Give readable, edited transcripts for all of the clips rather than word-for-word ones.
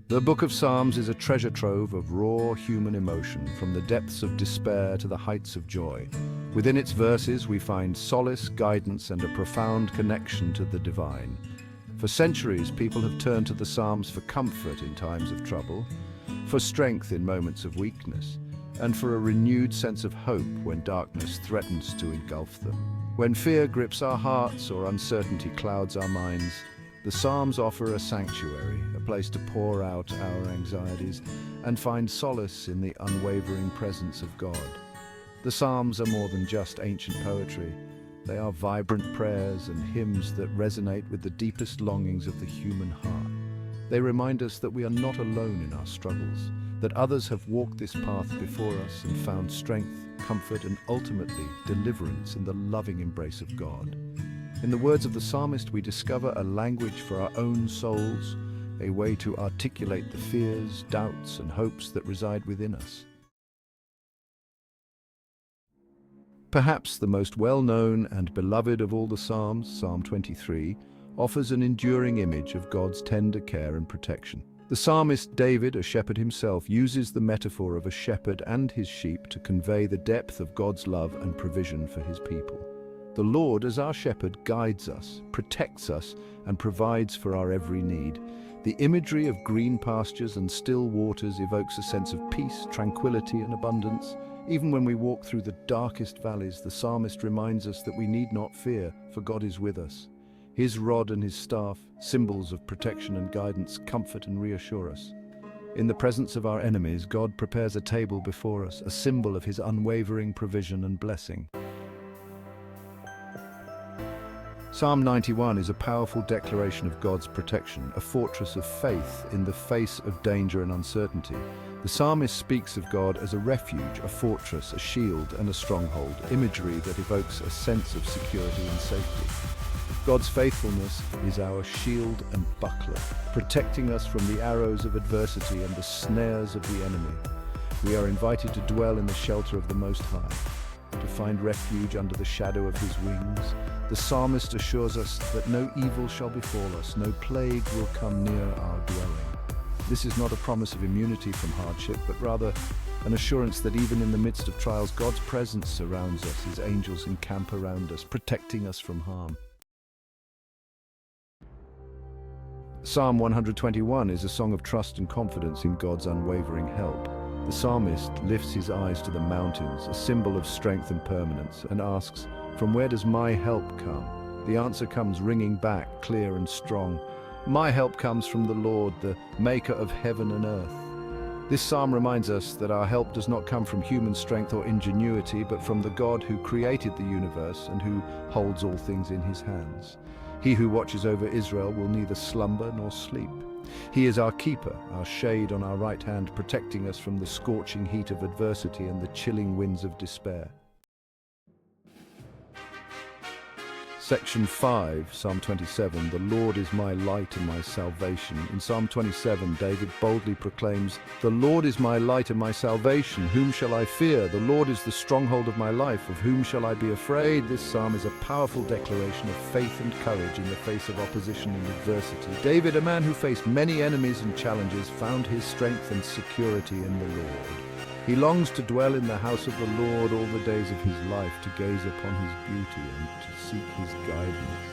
The Book of Psalms is a treasure trove of raw human emotion, from the depths of despair to the heights of joy. Within its verses, we find solace, guidance, and a profound connection to the divine. For centuries, people have turned to the Psalms for comfort in times of trouble, for strength in moments of weakness, and for a renewed sense of hope when darkness threatens to engulf them. When fear grips our hearts or uncertainty clouds our minds, the Psalms offer a sanctuary, a place to pour out our anxieties and find solace in the unwavering presence of God. The Psalms are more than just ancient poetry. They are vibrant prayers and hymns that resonate with the deepest longings of the human heart. They remind us that we are not alone in our struggles, that others have walked this path before us and found strength, comfort, and ultimately deliverance in the loving embrace of God. In the words of the psalmist, we discover a language for our own souls, a way to articulate the fears, doubts, and hopes that reside within us. Perhaps the most well-known and beloved of all the Psalms, Psalm 23, offers an enduring image of God's tender care and protection. The psalmist David, a shepherd himself, uses the metaphor of a shepherd and his sheep to convey the depth of God's love and provision for his people. The Lord, as our shepherd, guides us, protects us, and provides for our every need. The imagery of green pastures and still waters evokes a sense of peace, tranquility, and abundance. Even when we walk through the darkest valleys, the psalmist reminds us that we need not fear, for God is with us. His rod and his staff, symbols of protection and guidance, comfort and reassure us. In the presence of our enemies, God prepares a table before us, a symbol of his unwavering provision and blessing. Psalm 91 is a powerful declaration of God's protection, a fortress of faith in the face of danger and uncertainty. The psalmist speaks of God as a refuge, a fortress, a shield, and a stronghold, imagery that evokes a sense of security and safety. God's faithfulness is our shield and buckler, protecting us from the arrows of adversity and the snares of the enemy. We are invited to dwell in the shelter of the Most High, to find refuge under the shadow of his wings. The psalmist assures us that no evil shall befall us, no plague will come near our dwelling. This is not a promise of immunity from hardship, but rather an assurance that even in the midst of trials, God's presence surrounds us, his angels encamp around us, protecting us from harm. Psalm 121 is a song of trust and confidence in God's unwavering help. The psalmist lifts his eyes to the mountains, a symbol of strength and permanence, and asks, "From where does my help come?" The answer comes ringing back, clear and strong. My help comes from the Lord, the maker of heaven and earth. This psalm reminds us that our help does not come from human strength or ingenuity, but from the God who created the universe and who holds all things in his hands. He who watches over Israel will neither slumber nor sleep. He is our keeper, our shade on our right hand, protecting us from the scorching heat of adversity and the chilling winds of despair. Section 5, Psalm 27, "The Lord is my light and my salvation." In Psalm 27, David boldly proclaims, "The Lord is my light and my salvation. Whom shall I fear? The Lord is the stronghold of my life. Of whom shall I be afraid?" This psalm is a powerful declaration of faith and courage in the face of opposition and adversity. David, a man who faced many enemies and challenges, found his strength and security in the Lord. He longs to dwell in the house of the Lord all the days of his life, to gaze upon his beauty and to seek his guidance.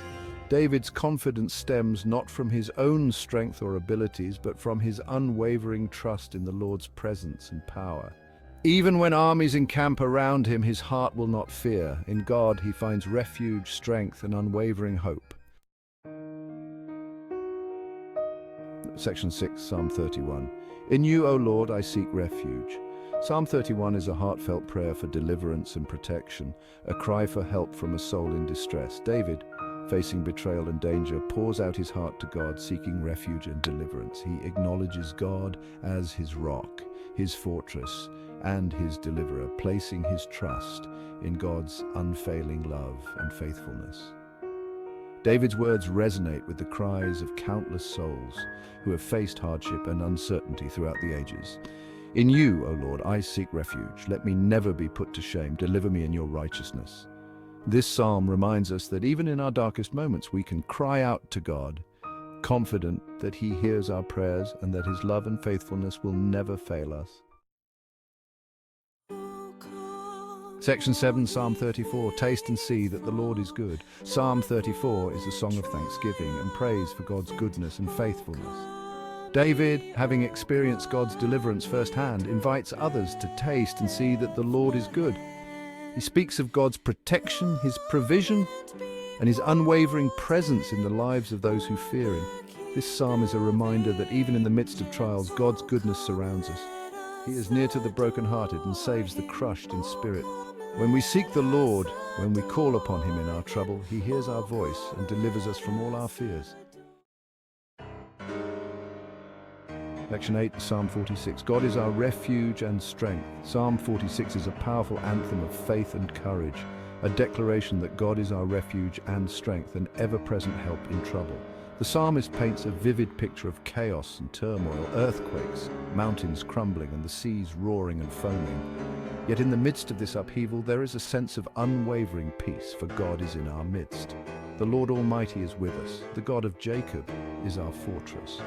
David's confidence stems not from his own strength or abilities, but from his unwavering trust in the Lord's presence and power. Even when armies encamp around him, his heart will not fear. In God, he finds refuge, strength, and unwavering hope. Section 6, Psalm 31. "In you, O Lord, I seek refuge." Psalm 31 is a heartfelt prayer for deliverance and protection, a cry for help from a soul in distress. David, facing betrayal and danger, pours out his heart to God, seeking refuge and deliverance. He acknowledges God as his rock, his fortress, and his deliverer, placing his trust in God's unfailing love and faithfulness. David's words resonate with the cries of countless souls who have faced hardship and uncertainty throughout the ages. "In you, O Lord, I seek refuge. Let me never be put to shame. Deliver me in your righteousness." This psalm reminds us that even in our darkest moments, we can cry out to God, confident that He hears our prayers and that His love and faithfulness will never fail us. Section 7, Psalm 34, Taste and see that the Lord is good. Psalm 34 is a song of thanksgiving and praise for God's goodness and faithfulness. David, having experienced God's deliverance firsthand, invites others to taste and see that the Lord is good. He speaks of God's protection, His provision, and His unwavering presence in the lives of those who fear Him. This psalm is a reminder that even in the midst of trials, God's goodness surrounds us. He is near to the brokenhearted and saves the crushed in spirit. When we seek the Lord, when we call upon Him in our trouble, He hears our voice and delivers us from all our fears. Section 8, Psalm 46. God is our refuge and strength. Psalm 46 is a powerful anthem of faith and courage, a declaration that God is our refuge and strength, an ever-present help in trouble. The psalmist paints a vivid picture of chaos and turmoil, earthquakes, mountains crumbling, and the seas roaring and foaming. Yet in the midst of this upheaval, there is a sense of unwavering peace, for God is in our midst. The Lord Almighty is with us. The God of Jacob is our fortress.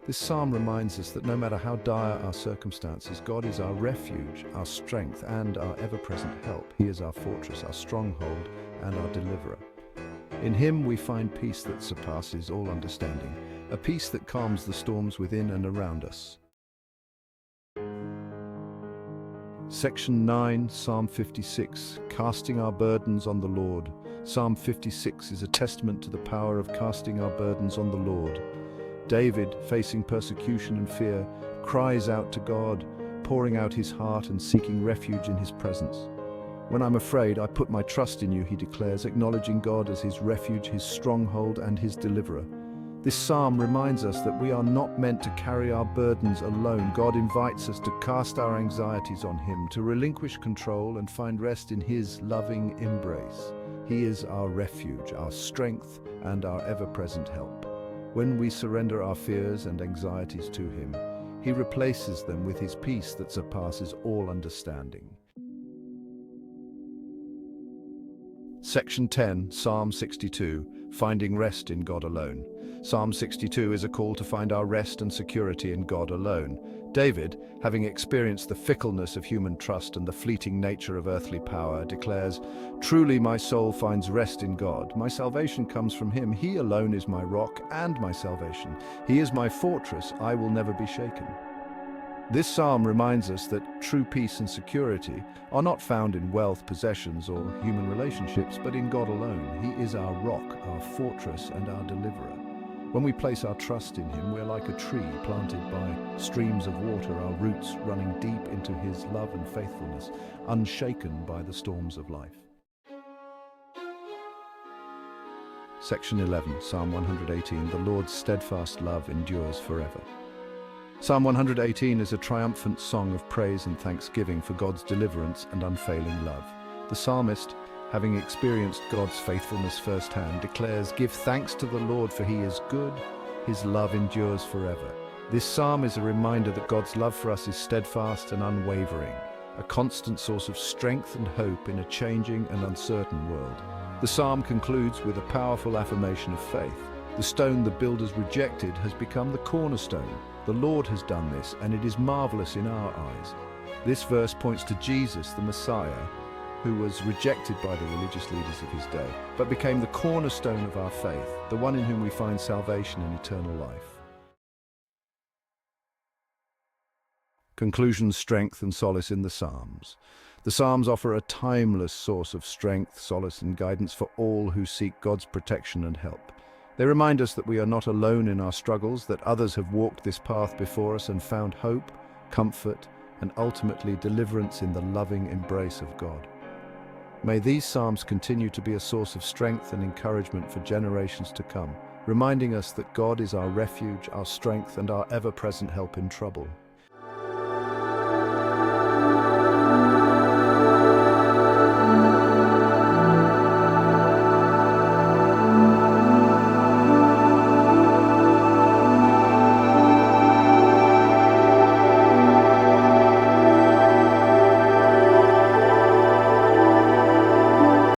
This psalm reminds us that no matter how dire our circumstances, God is our refuge, our strength, and our ever-present help. He is our fortress, our stronghold, and our deliverer. In Him we find peace that surpasses all understanding, a peace that calms the storms within and around us. Section 9, Psalm 56, Casting our burdens on the Lord. Psalm 56 is a testament to the power of casting our burdens on the Lord. David, facing persecution and fear, cries out to God, pouring out his heart and seeking refuge in His presence. When I'm afraid, I put my trust in You, he declares, acknowledging God as his refuge, his stronghold, and his deliverer. This psalm reminds us that we are not meant to carry our burdens alone. God invites us to cast our anxieties on Him, to relinquish control and find rest in His loving embrace. He is our refuge, our strength, and our ever-present help. When we surrender our fears and anxieties to Him, He replaces them with His peace that surpasses all understanding. Section 10, Psalm 62, Finding Rest in God Alone. Psalm 62 is a call to find our rest and security in God alone. David, having experienced the fickleness of human trust and the fleeting nature of earthly power, declares, "Truly my soul finds rest in God. My salvation comes from Him. He alone is my rock and my salvation. He is my fortress. I will never be shaken." This psalm reminds us that true peace and security are not found in wealth, possessions, or human relationships, but in God alone. He is our rock, our fortress, and our deliverer. When we place our trust in Him, we're like a tree planted by streams of water, our roots running deep into His love and faithfulness, unshaken by the storms of life. Section 11, Psalm 118, The Lord's steadfast love endures forever. Psalm 118 is a triumphant song of praise and thanksgiving for God's deliverance and unfailing love. The psalmist, having experienced God's faithfulness firsthand, declares, "Give thanks to the Lord, for He is good. His love endures forever." This psalm is a reminder that God's love for us is steadfast and unwavering, a constant source of strength and hope in a changing and uncertain world. The psalm concludes with a powerful affirmation of faith. The stone the builders rejected has become the cornerstone. The Lord has done this, and it is marvelous in our eyes. This verse points to Jesus, the Messiah, who was rejected by the religious leaders of His day, but became the cornerstone of our faith, the one in whom we find salvation and eternal life. Conclusion, strength and solace in the Psalms. The Psalms offer a timeless source of strength, solace and guidance for all who seek God's protection and help. They remind us that we are not alone in our struggles, that others have walked this path before us and found hope, comfort, and ultimately deliverance in the loving embrace of God. May these Psalms continue to be a source of strength and encouragement for generations to come, reminding us that God is our refuge, our strength, and our ever-present help in trouble.